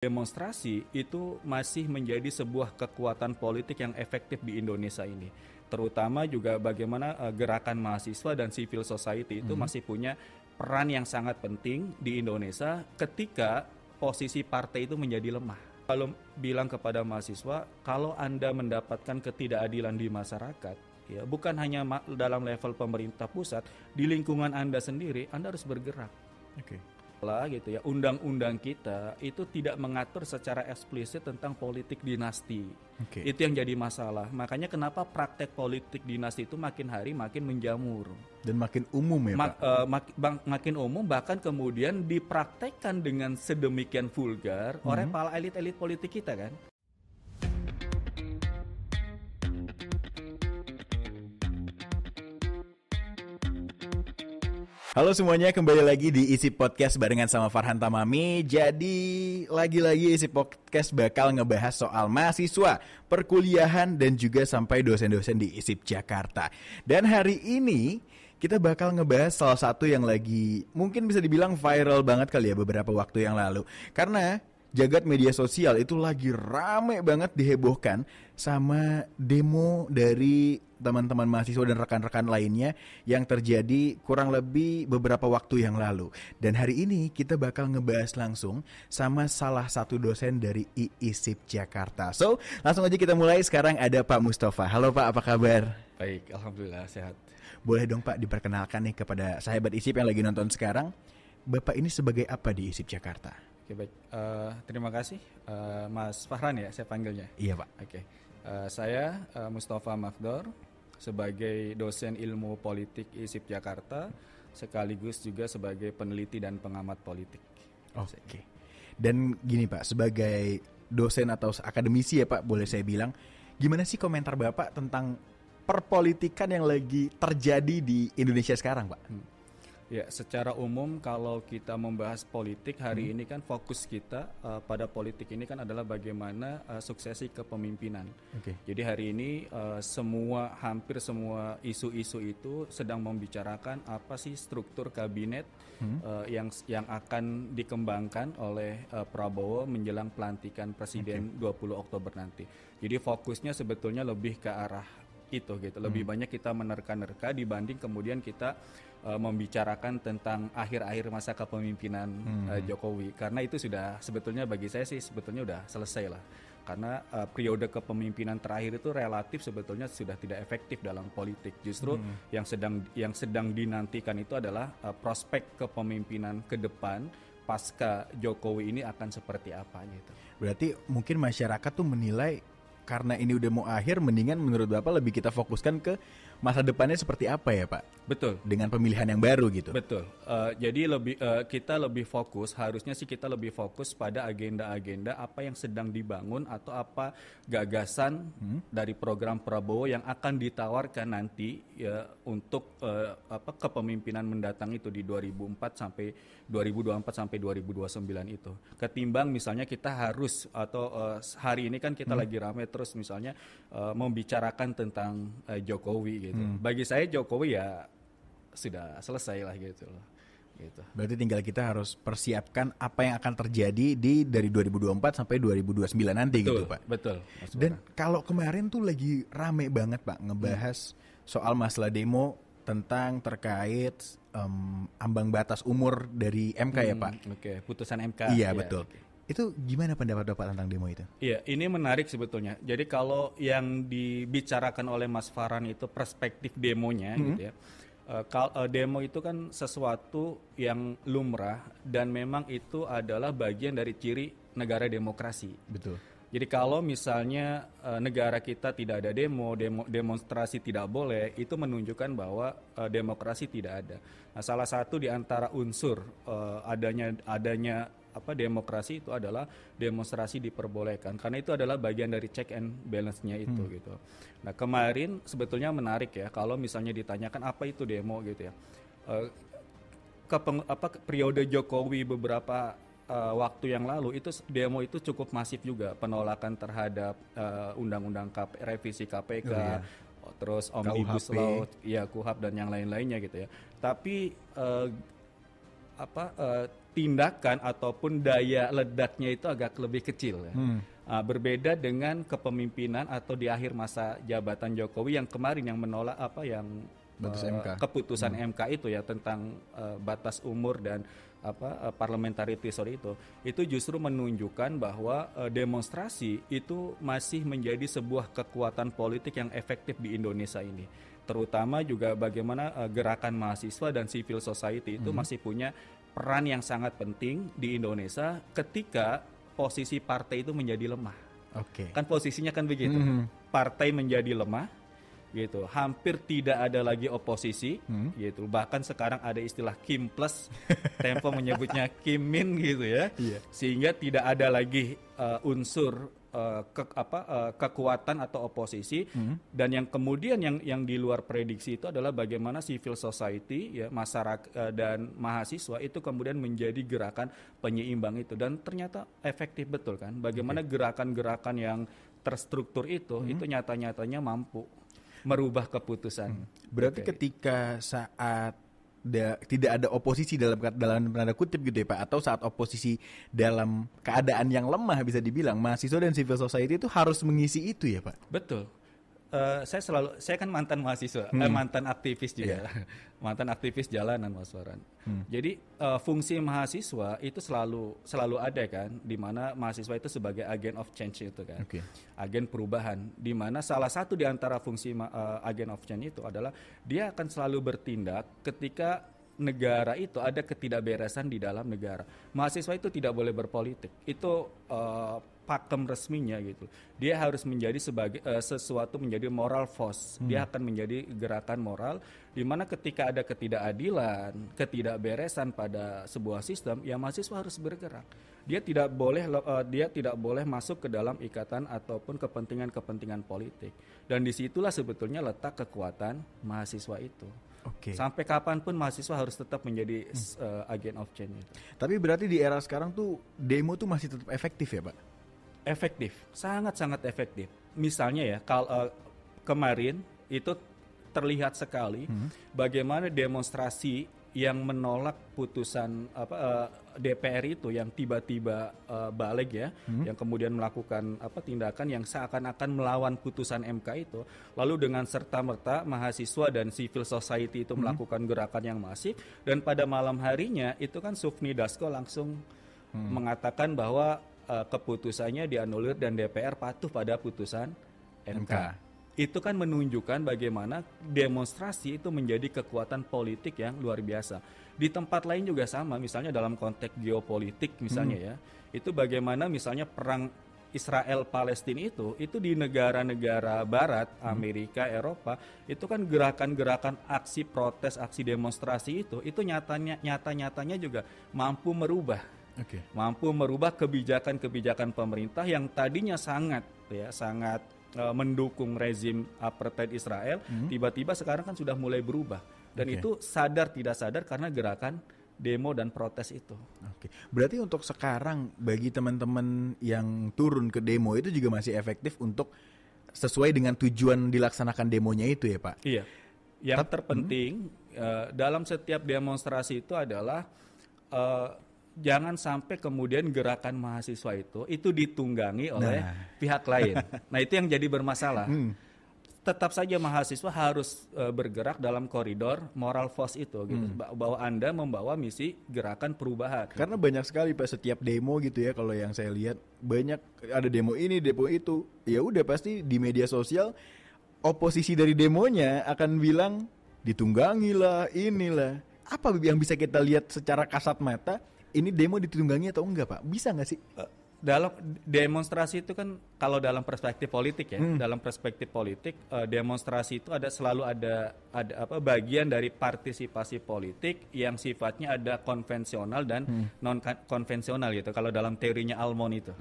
Demonstrasi itu masih menjadi sebuah kekuatan politik yang efektif di Indonesia ini. Terutama juga bagaimana gerakan mahasiswa dan civil society itu masih punya peran yang sangat penting di Indonesia ketika posisi partai itu menjadi lemah. Kalau bilang kepada mahasiswa, kalau Anda mendapatkan ketidakadilan di masyarakat, ya bukan hanya dalam level pemerintah pusat, di lingkungan Anda sendiri, Anda harus bergerak. Oke. Lah gitu ya, undang-undang kita itu tidak mengatur secara eksplisit tentang politik dinasti. Oke. Itu yang jadi masalah. Makanya kenapa praktek politik dinasti itu makin hari makin menjamur Dan makin umum ya, Pak? makin umum, bahkan kemudian dipraktekkan dengan sedemikian vulgar oleh para elit-elit politik kita kan. Halo semuanya, kembali lagi di Isi Podcast barengan sama Farhan Tamami. Jadi lagi-lagi Isi Podcast bakal ngebahas soal mahasiswa, perkuliahan, dan juga sampai dosen-dosen di ISIP Jakarta. Dan hari ini kita bakal ngebahas salah satu yang lagi mungkin bisa dibilang viral banget kali ya beberapa waktu yang lalu. Karena jagat media sosial itu lagi rame banget dihebohkan sama demo dari teman-teman mahasiswa dan rekan-rekan lainnya yang terjadi kurang lebih beberapa waktu yang lalu. Dan hari ini kita bakal ngebahas langsung sama salah satu dosen dari IISIP Jakarta. So, langsung aja kita mulai. Sekarang ada Pak Mustafa. Halo Pak, apa kabar? Baik, alhamdulillah sehat. Boleh dong Pak diperkenalkan nih kepada sahabat ISIP yang lagi nonton sekarang. Bapak ini sebagai apa di ISIP Jakarta? Oke, baik. Terima kasih Mas Farhan ya saya panggilnya. Iya Pak. Oke. Saya Mustafa Magdor sebagai dosen ilmu politik ISIP Jakarta, sekaligus juga sebagai peneliti dan pengamat politik. Oke. Dan gini Pak, sebagai dosen atau akademisi ya Pak, boleh saya bilang, gimana sih komentar Bapak tentang perpolitikan yang lagi terjadi di Indonesia sekarang Pak? Ya, secara umum kalau kita membahas politik hari ini kan fokus kita pada politik ini kan adalah bagaimana suksesi kepemimpinan. Oke. Jadi hari ini hampir semua isu-isu itu sedang membicarakan apa sih struktur kabinet yang akan dikembangkan oleh Prabowo menjelang pelantikan Presiden 20 Oktober nanti. Jadi fokusnya sebetulnya lebih ke arah itu gitu. Lebih banyak kita menerka-nerka dibanding kemudian kita membicarakan tentang akhir-akhir masa kepemimpinan Jokowi, karena itu sudah sebetulnya bagi saya sih sebetulnya udah selesai lah, karena periode kepemimpinan terakhir itu relatif sebetulnya sudah tidak efektif dalam politik. Justru yang sedang dinantikan itu adalah prospek kepemimpinan ke depan pasca Jokowi ini akan seperti apa gitu. Berarti mungkin masyarakat tuh menilai karena ini udah mau akhir, mendingan menurut Bapak lebih kita fokuskan ke masa depannya seperti apa ya Pak? Betul. Dengan pemilihan yang baru gitu. Betul. Jadi kita lebih fokus, harusnya sih kita lebih fokus pada agenda-agenda apa yang sedang dibangun atau apa gagasan dari program Prabowo yang akan ditawarkan nanti ya untuk kepemimpinan mendatang itu di 2024 sampai 2029 itu. Ketimbang misalnya kita harus hari ini kan kita lagi ramai terus misalnya membicarakan tentang Jokowi gitu. Bagi saya Jokowi ya sudah selesai lah gitu loh. Gitu. Berarti tinggal kita harus persiapkan apa yang akan terjadi dari 2024 sampai 2029 nanti. Betul, gitu Pak. Betul. Dan kalau kemarin tuh lagi rame banget Pak ngebahas soal masalah demo tentang terkait ambang batas umur dari MK ya Pak. Oke, putusan MK. Iya ya, betul. Okay. Itu gimana pendapat Bapak tentang demo itu? Iya, ini menarik sebetulnya. Jadi kalau yang dibicarakan oleh Mas Farhan itu perspektif demonya gitu ya. Demo itu kan sesuatu yang lumrah dan memang itu adalah bagian dari ciri negara demokrasi. Betul. Jadi kalau misalnya negara kita tidak ada demonstrasi tidak boleh, itu menunjukkan bahwa demokrasi tidak ada. Nah, salah satu di antara unsur adanya demokrasi itu adalah demonstrasi diperbolehkan, karena itu adalah bagian dari check and balance-nya itu gitu. Nah, kemarin sebetulnya menarik ya kalau misalnya ditanyakan apa itu demo gitu ya. Periode Jokowi beberapa waktu yang lalu itu demo itu cukup masif juga, penolakan terhadap undang-undang revisi KPK, terus Omnibus Law, ya KUHP dan yang lain-lainnya gitu ya. Tapi tindakan ataupun daya ledaknya itu agak lebih kecil ya. Berbeda dengan kepemimpinan atau di akhir masa jabatan Jokowi yang kemarin yang menolak Batas MK. keputusan MK itu ya tentang batas umur dan parliamentary threshold itu justru menunjukkan bahwa demonstrasi itu masih menjadi sebuah kekuatan politik yang efektif di Indonesia ini. Terutama juga bagaimana gerakan mahasiswa dan civil society itu masih punya peran yang sangat penting di Indonesia ketika posisi partai itu menjadi lemah. Oke. Kan posisinya kan begitu. Partai menjadi lemah gitu. Hampir tidak ada lagi oposisi gitu. Bahkan sekarang ada istilah Kim plus. Tempo menyebutnya Kim Min gitu ya. Sehingga tidak ada lagi unsur kekuatan atau oposisi, dan yang kemudian yang di luar prediksi itu adalah bagaimana civil society ya, masyarakat dan mahasiswa itu kemudian menjadi gerakan penyeimbang itu, dan ternyata efektif betul kan, bagaimana gerakan-gerakan yang terstruktur itu nyata-nyatanya mampu merubah keputusan. Berarti ketika saat tidak ada oposisi dalam tanda kutip gitu ya Pak, atau saat oposisi dalam keadaan yang lemah bisa dibilang, mahasiswa dan civil society itu harus mengisi itu ya Pak? Betul. Saya kan mantan mahasiswa, mantan aktivis juga, mantan aktivis jalanan Mas Farhan. Jadi fungsi mahasiswa itu selalu ada kan, di mana mahasiswa itu sebagai agen of change itu kan, agen perubahan. Di mana salah satu di antara fungsi agen of change itu adalah dia akan selalu bertindak ketika negara itu ada ketidakberesan di dalam negara. Mahasiswa itu tidak boleh berpolitik. Itu pakem resminya gitu. Dia harus menjadi sebagai sesuatu menjadi moral force. Dia akan menjadi gerakan moral di mana ketika ada ketidakadilan, ketidakberesan pada sebuah sistem, ya mahasiswa harus bergerak. Dia tidak boleh masuk ke dalam ikatan ataupun kepentingan politik. Dan disitulah sebetulnya letak kekuatan mahasiswa itu. Sampai kapanpun mahasiswa harus tetap menjadi agen of change itu. Tapi berarti di era sekarang tuh demo tuh masih tetap efektif ya Pak? Efektif, sangat-sangat efektif. Misalnya ya, kemarin itu terlihat sekali bagaimana demonstrasi yang menolak putusan DPR itu yang tiba-tiba balik ya, yang kemudian melakukan tindakan yang seakan-akan melawan putusan MK itu, lalu dengan serta-merta mahasiswa dan civil society itu melakukan gerakan yang masif, dan pada malam harinya itu kan Sufmi Dasko langsung mengatakan bahwa keputusannya dianulir dan DPR patuh pada putusan MK. Itu kan menunjukkan bagaimana demonstrasi itu menjadi kekuatan politik yang luar biasa. Di tempat lain juga sama, misalnya dalam konteks geopolitik misalnya ya, itu bagaimana misalnya perang Israel-Palestina itu di negara-negara Barat, Amerika, Eropa, itu kan gerakan-gerakan aksi protes, aksi demonstrasi itu nyata-nyatanya juga mampu merubah. Mampu merubah kebijakan-kebijakan pemerintah yang tadinya sangat mendukung rezim apartheid Israel, tiba-tiba sekarang kan sudah mulai berubah, dan itu sadar tidak sadar karena gerakan demo dan protes itu. Berarti untuk sekarang bagi teman-teman yang turun ke demo itu juga masih efektif untuk sesuai dengan tujuan dilaksanakan demonya itu ya Pak? Iya. Yang terpenting dalam setiap demonstrasi itu adalah jangan sampai kemudian gerakan mahasiswa itu ditunggangi oleh pihak lain. Nah itu yang jadi bermasalah. Tetap saja mahasiswa harus bergerak dalam koridor moral force itu, gitu. Bahwa Anda membawa misi gerakan perubahan. Karena banyak sekali Pak setiap demo gitu ya, kalau yang saya lihat banyak ada demo ini, demo itu. Ya udah pasti di media sosial oposisi dari demonya akan bilang ditunggangi lah, inilah. Apa yang bisa kita lihat secara kasat mata? Ini demo ditunggangi atau enggak Pak? Bisa nggak sih? Dalam demonstrasi itu kan kalau dalam perspektif politik ya, dalam perspektif politik demonstrasi itu selalu ada bagian dari partisipasi politik yang sifatnya ada konvensional dan non konvensional gitu. Kalau dalam teorinya Almond itu.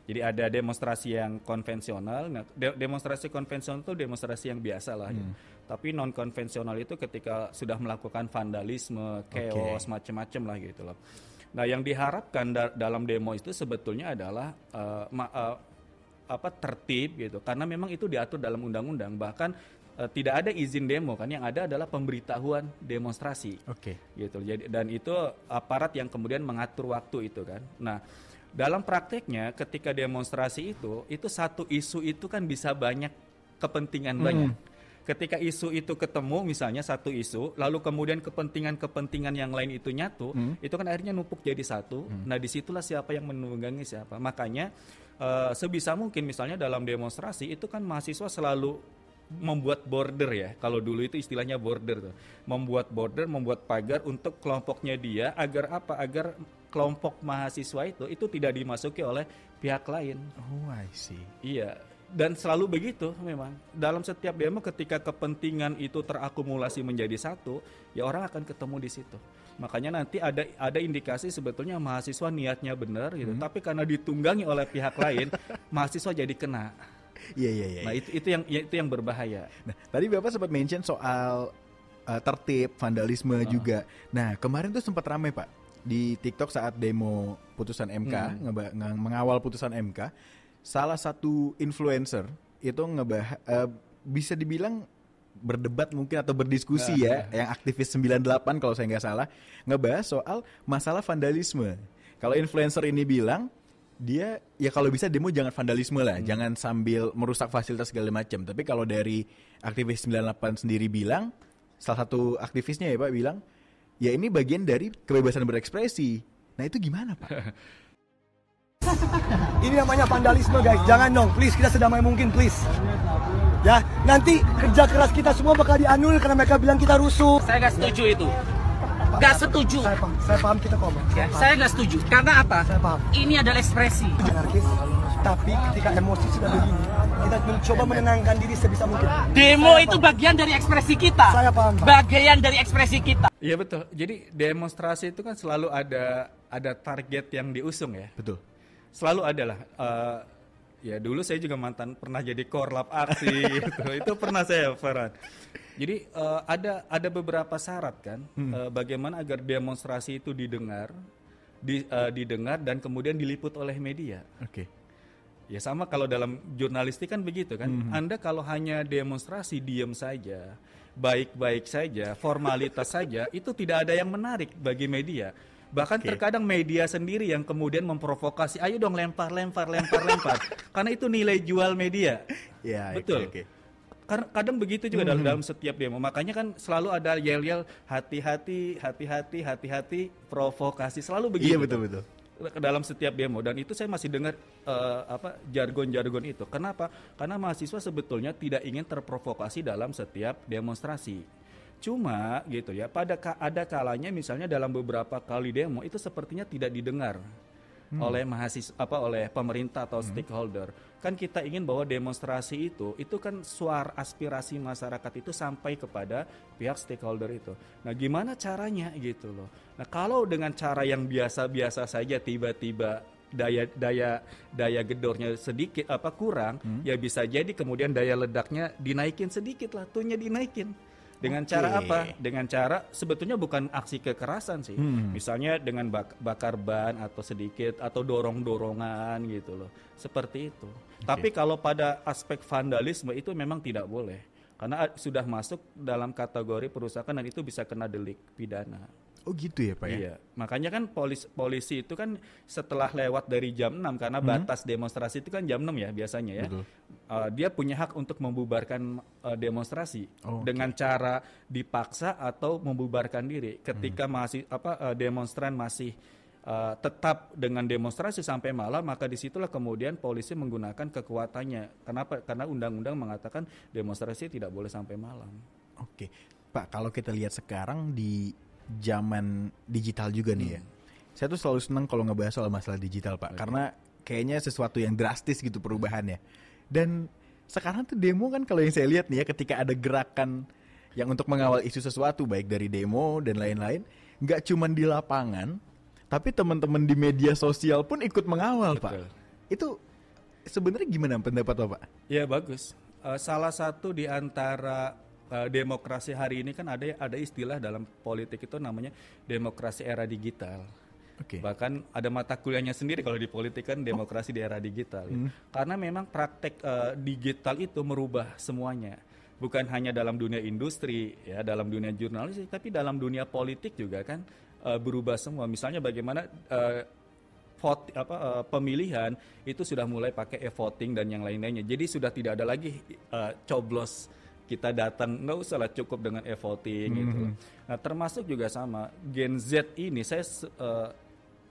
Jadi ada demonstrasi yang konvensional. Nah, demonstrasi konvensional itu demonstrasi yang biasa lah. Gitu. Tapi non konvensional itu ketika sudah melakukan vandalisme, chaos, macam-macam lah gitu loh. Nah, yang diharapkan dalam demo itu sebetulnya adalah tertib gitu, karena memang itu diatur dalam undang-undang. Bahkan tidak ada izin demo kan, yang ada adalah pemberitahuan demonstrasi. Oke. Gitu. Jadi dan itu aparat yang kemudian mengatur waktu itu kan. Nah, dalam prakteknya ketika demonstrasi itu satu isu itu kan bisa banyak kepentingan banyak. Ketika isu itu ketemu, misalnya satu isu, lalu kemudian kepentingan yang lain itu nyatu, itu kan akhirnya numpuk jadi satu. Nah, disitulah siapa yang menunggangi siapa. Makanya sebisa mungkin misalnya dalam demonstrasi itu kan mahasiswa selalu membuat border ya. Kalau dulu itu istilahnya border tuh. Membuat border, membuat pagar untuk kelompoknya dia agar apa? Agar kelompok mahasiswa itu tidak dimasuki oleh pihak lain. Oh, I see. Iya. Dan selalu begitu memang. Dalam setiap demo ketika kepentingan itu terakumulasi menjadi satu, ya orang akan ketemu di situ. Makanya nanti ada indikasi sebetulnya mahasiswa niatnya benar gitu, tapi karena ditunggangi oleh pihak lain, mahasiswa jadi kena. Iya. Nah, itu yang berbahaya. Nah, tadi Bapak sempat mention soal tertib, vandalisme juga. Nah, kemarin tuh sempat ramai Pak di TikTok saat demo putusan MK, mengawal putusan MK. Salah satu influencer itu bisa dibilang berdebat mungkin atau berdiskusi yang aktivis 98 kalau saya nggak salah, ngebahas soal masalah vandalisme. Kalau influencer ini bilang dia ya kalau bisa demo jangan vandalisme lah, jangan sambil merusak fasilitas segala macam. Tapi kalau dari aktivis 98 sendiri bilang, salah satu aktivisnya ya Pak bilang, ya ini bagian dari kebebasan berekspresi. Nah itu gimana Pak? Ini namanya vandalisme guys, jangan dong, please kita sedamai mungkin please. Ya, nanti kerja keras kita semua bakal dianul karena mereka bilang kita rusuh. Saya nggak setuju itu. Nggak setuju. Saya paham kita kok. Ya, saya nggak setuju. Karena apa? Saya paham. Ini adalah ekspresi. Anarkis, tapi ketika emosi sudah begini, kita mencoba menenangkan diri sebisa mungkin. Demo itu bagian dari ekspresi kita. Saya paham, Pak. Bagian dari ekspresi kita. Iya betul. Jadi demonstrasi itu kan selalu ada target yang diusung ya. Betul. Selalu ada lah. Ya dulu saya juga pernah jadi korlap aksi gitu. Itu pernah saya Farhan. Jadi ada beberapa syarat kan bagaimana agar demonstrasi itu didengar dan kemudian diliput oleh media. Oke. Ya sama kalau dalam jurnalistik kan begitu kan. Anda kalau hanya demonstrasi diam saja, baik-baik saja, formalitas saja, itu tidak ada yang menarik bagi media. Bahkan terkadang media sendiri yang kemudian memprovokasi, ayo dong lempar. Karena itu nilai jual media. Ya, betul. Okay. Karena kadang begitu juga dalam setiap demo. Makanya kan selalu ada yel-yel hati-hati, provokasi, selalu begitu. Iya betul. Dalam setiap demo, dan itu saya masih dengar jargon-jargon itu. Kenapa? Karena mahasiswa sebetulnya tidak ingin terprovokasi dalam setiap demonstrasi. Cuma gitu ya, ada kalanya misalnya dalam beberapa kali demo itu sepertinya tidak didengar oleh mahasiswa oleh pemerintah atau stakeholder. Kan kita ingin bahwa demonstrasi itu kan suara aspirasi masyarakat itu sampai kepada pihak stakeholder itu. Nah, gimana caranya gitu loh. Nah, kalau dengan cara yang biasa-biasa saja tiba-tiba daya gedornya sedikit kurang, ya bisa jadi kemudian daya ledaknya dinaikin sedikit lah, tuhnya dinaikin. Dengan cara apa? Dengan cara sebetulnya bukan aksi kekerasan sih. Misalnya dengan bakar ban atau sedikit atau dorong-dorongan gitu loh. Seperti itu. Tapi kalau pada aspek vandalisme itu memang tidak boleh. Karena sudah masuk dalam kategori perusakan dan itu bisa kena delik pidana. Oh gitu ya Pak ya? Iya, makanya kan polisi itu kan setelah lewat dari jam 6 karena batas demonstrasi itu kan jam 6 ya biasanya ya. Dia punya hak untuk membubarkan demonstrasi dengan cara dipaksa atau membubarkan diri. Ketika demonstran masih tetap dengan demonstrasi sampai malam, maka disitulah kemudian polisi menggunakan kekuatannya. Kenapa? Karena undang-undang mengatakan demonstrasi tidak boleh sampai malam. Oke, Pak, kalau kita lihat sekarang di zaman digital juga nih ya. Saya tuh selalu senang kalau ngebahas soal masalah digital Pak, karena kayaknya sesuatu yang drastis gitu perubahannya. Dan sekarang tuh demo kan kalau yang saya lihat nih ya, ketika ada gerakan yang untuk mengawal isu sesuatu baik dari demo dan lain-lain, nggak cuma di lapangan, tapi teman-teman di media sosial pun ikut mengawal. Betul. Pak. Itu sebenarnya gimana pendapat Bapak? Ya bagus. Salah satu di antara demokrasi hari ini kan ada istilah dalam politik itu namanya demokrasi era digital. Bahkan ada mata kuliahnya sendiri kalau di politik kan demokrasi di era digital. Karena memang praktek digital itu merubah semuanya. bukan hanya dalam dunia industri, ya, dalam dunia jurnalistik, tapi dalam dunia politik juga kan berubah semua. Misalnya bagaimana pemilihan itu sudah mulai pakai e-voting dan yang lain-lainnya. Jadi sudah tidak ada lagi coblos kita datang, nggak usah lah, cukup dengan e-voting gitu. Nah, termasuk juga sama Gen Z ini, saya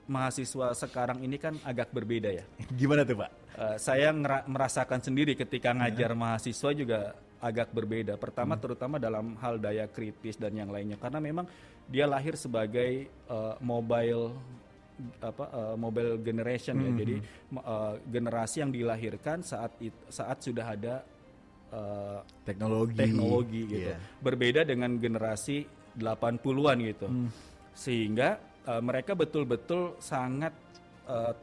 mahasiswa sekarang ini kan agak berbeda ya. Gimana tuh Pak? Saya merasakan sendiri ketika ngajar mahasiswa juga agak berbeda. Pertama terutama dalam hal daya kritis dan yang lainnya, karena memang dia lahir sebagai mobile generation ya. Jadi generasi yang dilahirkan saat sudah ada teknologi gitu. Berbeda dengan generasi 80-an gitu. Sehingga mereka betul-betul sangat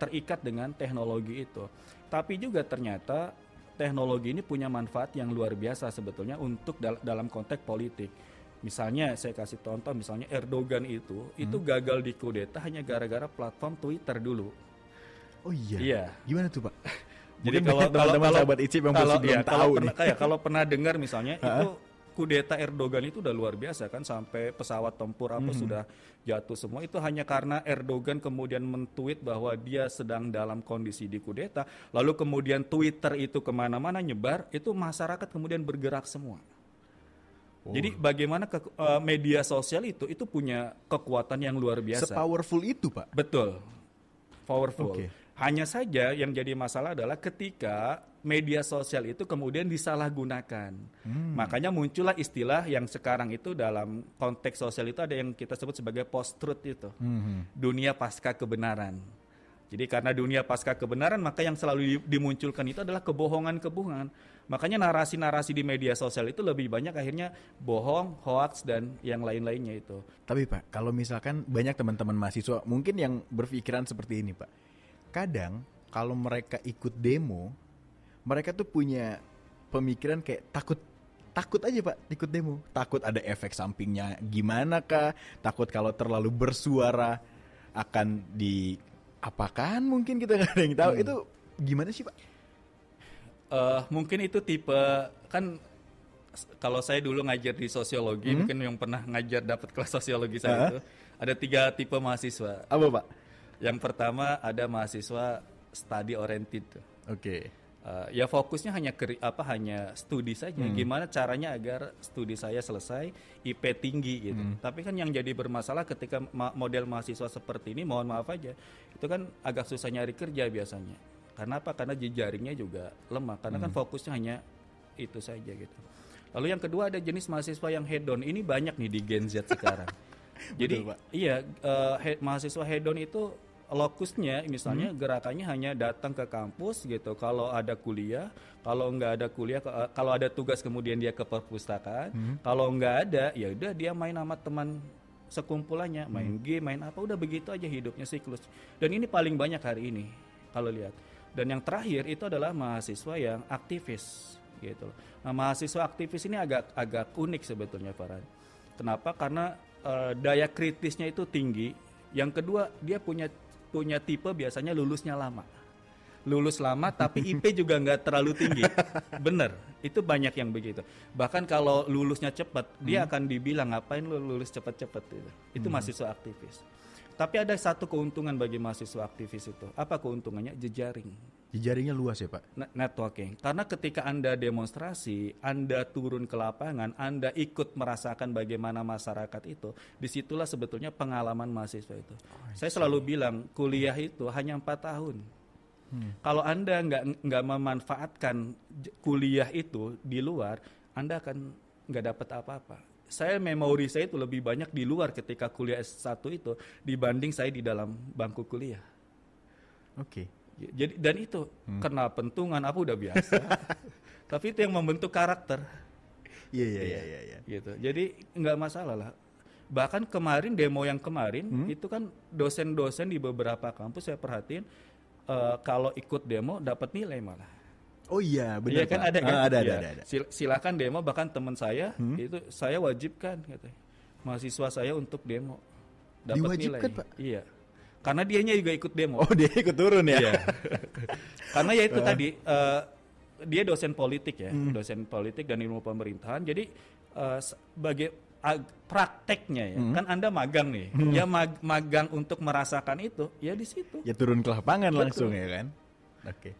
terikat dengan teknologi itu. Tapi juga ternyata teknologi ini punya manfaat yang luar biasa sebetulnya untuk dalam konteks politik. Misalnya saya kasih contoh, misalnya Erdogan itu gagal dikudeta hanya gara-gara platform Twitter dulu. Oh iya. Iya. Gimana tuh Pak? Jadi kalau sahabat ICIP yang belum tahu nih. Kalau pernah dengar misalnya itu kudeta Erdogan itu udah luar biasa kan, sampai pesawat tempur sudah jatuh semua. Itu hanya karena Erdogan kemudian men-tweet bahwa dia sedang dalam kondisi dikudeta, lalu kemudian Twitter itu kemana-mana nyebar, itu masyarakat kemudian bergerak semua. Jadi bagaimana media sosial itu punya kekuatan yang luar biasa. Se-powerful itu Pak? Betul, powerful. Okay. Hanya saja yang jadi masalah adalah ketika media sosial itu kemudian disalahgunakan. Makanya muncullah istilah yang sekarang itu dalam konteks sosial itu ada yang kita sebut sebagai post-truth itu. Dunia pasca kebenaran. Jadi karena dunia pasca kebenaran, maka yang selalu dimunculkan itu adalah kebohongan-kebohongan. Makanya narasi-narasi di media sosial itu lebih banyak akhirnya bohong, hoax, dan yang lain-lainnya itu. Tapi Pak, kalau misalkan banyak teman-teman mahasiswa mungkin yang berpikiran seperti ini Pak. Kadang kalau mereka ikut demo, mereka tuh punya pemikiran kayak takut aja Pak ikut demo. Takut ada efek sampingnya gimana kah? Takut kalau terlalu bersuara akan diapakan, mungkin kita nggak ada yang tahu. Itu gimana sih Pak? Mungkin itu tipe, kan kalau saya dulu ngajar di sosiologi, mungkin yang pernah ngajar dapat kelas sosiologi saya itu ada 3 tipe mahasiswa. Apa Pak? Yang pertama ada mahasiswa study oriented. Oke. Ya fokusnya hanya studi saja. Gimana caranya agar studi saya selesai, IP tinggi gitu. Tapi kan yang jadi bermasalah ketika model mahasiswa seperti ini, mohon maaf aja, itu kan agak susah nyari kerja biasanya. Karena apa? Karena jejaringnya juga lemah. Karena kan fokusnya hanya itu saja gitu. Lalu yang kedua ada jenis mahasiswa yang hedon. Ini banyak nih di Gen Z sekarang. Jadi betul, Pak. Iya, mahasiswa hedon itu lokusnya misalnya gerakannya hanya datang ke kampus gitu. Kalau ada kuliah, kalau nggak ada kuliah, kalau ada tugas kemudian dia ke perpustakaan. Kalau nggak ada, ya udah dia main sama teman sekumpulannya, main game, main apa, udah begitu aja hidupnya siklus. Dan ini paling banyak hari ini kalau lihat. Dan yang terakhir itu adalah mahasiswa yang aktivis gitu. Nah, mahasiswa aktivis ini agak unik sebetulnya Farhan. Kenapa? Karena daya kritisnya itu tinggi. Yang kedua, dia punya tipe biasanya lulusnya lama. Lulus lama tapi IP juga nggak terlalu tinggi. Bener, itu banyak yang begitu. Bahkan kalau lulusnya cepat, dia akan dibilang ngapain lu lulus cepat-cepat gitu. Itu mahasiswa aktivis. Tapi ada satu keuntungan bagi mahasiswa aktivis itu. Apa keuntungannya? Jejaring. Jejaringnya luas ya Pak? Networking. Karena ketika Anda demonstrasi, Anda turun ke lapangan, Anda ikut merasakan bagaimana masyarakat itu, disitulah sebetulnya pengalaman mahasiswa itu. Saya selalu bilang, kuliah itu hanya 4 tahun. Kalau Anda nggak memanfaatkan kuliah itu di luar, Anda akan nggak dapat apa-apa. Saya memori saya itu lebih banyak di luar ketika kuliah S1 itu dibanding saya di dalam bangku kuliah. Oke. Jadi dan itu kena pentungan apa udah biasa. Tapi itu yang membentuk karakter. Iya. Gitu. Jadi nggak masalah lah. Bahkan kemarin demo yang kemarin itu kan dosen-dosen di beberapa kampus saya perhatiin kalau ikut demo dapat nilai malah. Oh iya, benar. Iya kan ada kan? Ada. Silakan demo, bahkan teman saya itu saya wajibkan katanya. Mahasiswa saya untuk demo. Dapat Diwajibkan, nilai. Pak? Iya. Karena dianya juga ikut demo. Oh, dia ikut turun ya. Iya. Karena ya itu tadi dia dosen politik ya, dosen politik dan ilmu pemerintahan. Jadi prakteknya ya, kan Anda magang nih, ya magang untuk merasakan itu, ya di situ. Ya turun ke lapangan Betul. langsung ya kan. Oke.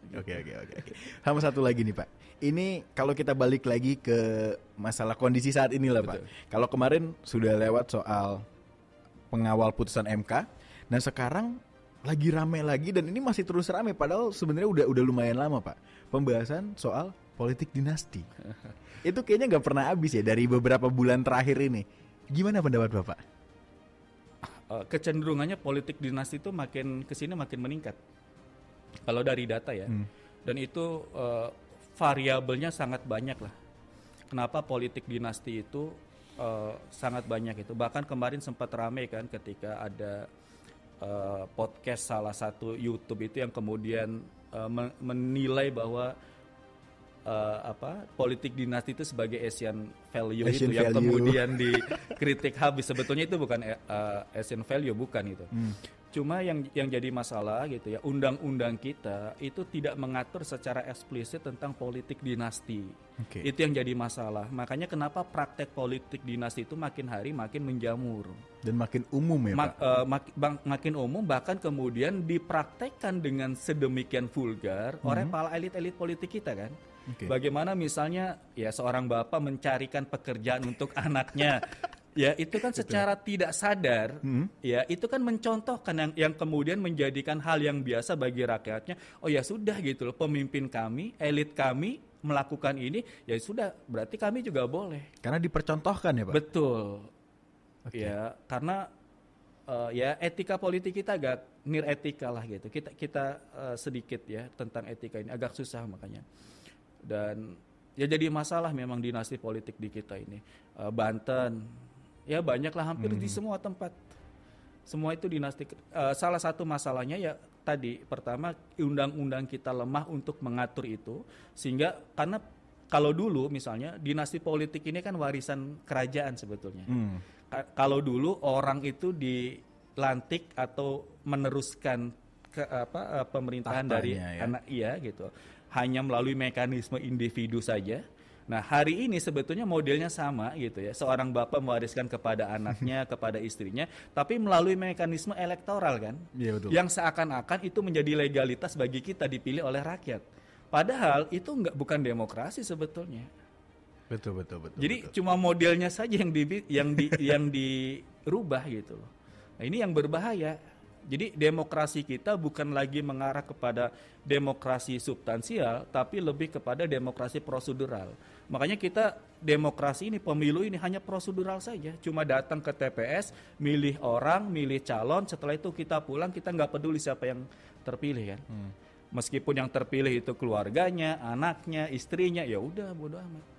Sama satu lagi nih Pak. Ini kalau kita balik lagi ke masalah kondisi saat ini lah Pak. Kalau kemarin sudah lewat soal pengawal putusan MK, nah sekarang lagi rame lagi dan ini masih terus rame padahal sebenarnya udah lumayan lama Pak. Pembahasan soal politik dinasti. Itu kayaknya nggak pernah habis ya dari beberapa bulan terakhir ini. Gimana pendapat Bapak? Kecenderungannya politik dinasti itu makin kesini makin meningkat. Kalau dari data ya, dan itu variabelnya sangat banyak lah. Kenapa politik dinasti itu sangat banyak itu? Bahkan kemarin sempat ramai kan ketika ada podcast salah satu YouTube itu yang kemudian menilai bahwa politik dinasti itu sebagai Asian value Asian itu yang value. kemudian dikritik habis. Sebetulnya itu bukan Asian value, bukan itu. Cuma yang jadi masalah gitu ya, undang-undang kita itu tidak mengatur secara eksplisit tentang politik dinasti. Oke. Itu yang jadi masalah. Makanya kenapa praktek politik dinasti itu makin hari makin menjamur. Dan makin umum ya Pak. Makin umum, bahkan kemudian dipraktekkan dengan sedemikian vulgar oleh para elit-elit politik kita kan. Oke. Bagaimana misalnya ya seorang bapak mencarikan pekerjaan untuk anaknya, ya itu kan secara tidak sadar, ya itu kan mencontohkan yang kemudian menjadikan hal yang biasa bagi rakyatnya. Oh ya sudah gitu loh, pemimpin kami, elit kami melakukan ini, ya sudah berarti kami juga boleh. Karena dipercontohkan ya Pak. Betul. Oke. Ya karena ya etika politik kita agak nir etika lah gitu. Kita sedikit ya tentang etika ini agak susah makanya. Dan ya jadi masalah memang dinasti politik di kita ini. Banten, ya banyaklah hampir di semua tempat. Semua itu dinasti. Salah satu masalahnya ya tadi pertama undang-undang kita lemah untuk mengatur itu, sehingga karena kalau dulu misalnya dinasti politik ini kan warisan kerajaan sebetulnya. Kalau dulu orang itu dilantik atau meneruskan pemerintahan Tahtanya, dari ya. anak gitu hanya melalui mekanisme individu saja. Nah hari ini sebetulnya modelnya sama gitu ya, seorang bapak mewariskan kepada anaknya, kepada istrinya, tapi melalui mekanisme elektoral kan, Iya, betul. yang seakan-akan itu menjadi legalitas bagi kita dipilih oleh rakyat. Padahal itu bukan demokrasi sebetulnya. Betul. Jadi cuma modelnya saja yang dirubah gitu loh. Nah ini yang berbahaya. Jadi demokrasi kita bukan lagi mengarah kepada demokrasi substansial, tapi lebih kepada demokrasi prosedural. Makanya kita demokrasi ini, pemilu ini hanya prosedural saja. Cuma datang ke TPS, milih orang, milih calon, setelah itu kita pulang, kita nggak peduli siapa yang terpilih kan. Meskipun yang terpilih itu keluarganya, anaknya, istrinya, ya udah bodo amat.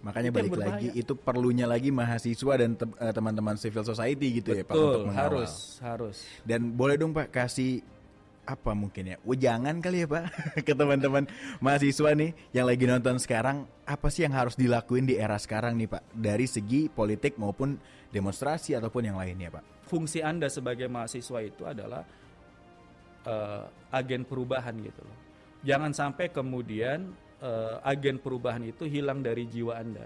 Makanya Itu yang balik lagi berbahaya. itu perlunya lagi mahasiswa dan teman-teman civil society gitu ya Pak Betul, untuk mengawal. harus. Dan boleh dong Pak kasih apa mungkin ya wejangan kali ya Pak ke teman-teman mahasiswa nih yang lagi nonton sekarang, apa sih yang harus dilakuin di era sekarang nih Pak dari segi politik maupun demonstrasi ataupun yang lainnya Pak? Fungsi Anda sebagai mahasiswa itu adalah agen perubahan gitu loh. Jangan sampai kemudian agen perubahan itu hilang dari jiwa Anda.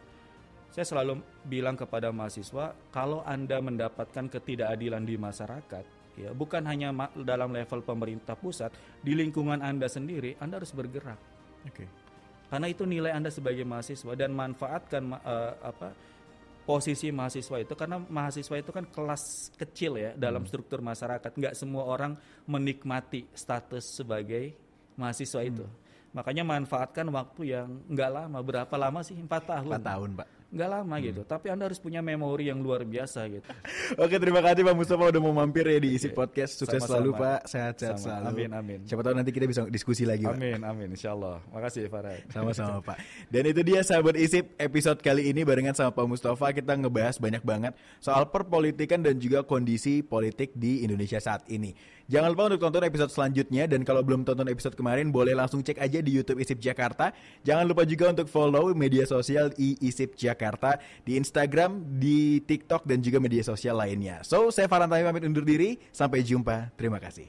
Saya selalu bilang kepada mahasiswa, kalau Anda mendapatkan ketidakadilan di masyarakat, ya bukan hanya dalam level pemerintah pusat, di lingkungan Anda sendiri, Anda harus bergerak. Oke. Karena itu nilai Anda sebagai mahasiswa, dan manfaatkan posisi mahasiswa itu, karena mahasiswa itu kan kelas kecil ya dalam struktur masyarakat. Nggak semua orang menikmati status sebagai mahasiswa itu. Makanya manfaatkan waktu yang nggak lama. Berapa lama sih? 4 tahun. 4 tahun Pak. Nggak lama gitu. Tapi Anda harus punya memori yang luar biasa gitu. Oke, terima kasih Pak Mustafa udah mau mampir ya di Isi Podcast. Sukses Sama-sama. selalu Pak, sehat-sehat Sama. selalu. Amin. Siapa tahu nanti kita bisa diskusi lagi Pak. Amin. Insyaallah. Makasih Farad. Sama-sama Pak. Dan itu dia sahabat ISIP, episode kali ini barengan sama Pak Mustafa. Kita ngebahas banyak banget soal perpolitikan dan juga kondisi politik di Indonesia saat ini. Jangan lupa untuk tonton episode selanjutnya, dan kalau belum tonton episode kemarin boleh langsung cek aja di YouTube ISIP Jakarta. Jangan lupa juga untuk follow media sosial ISIP Jakarta di Instagram, di TikTok, dan juga media sosial lainnya. So, saya Farhan Tahir pamit undur diri. Sampai jumpa. Terima kasih.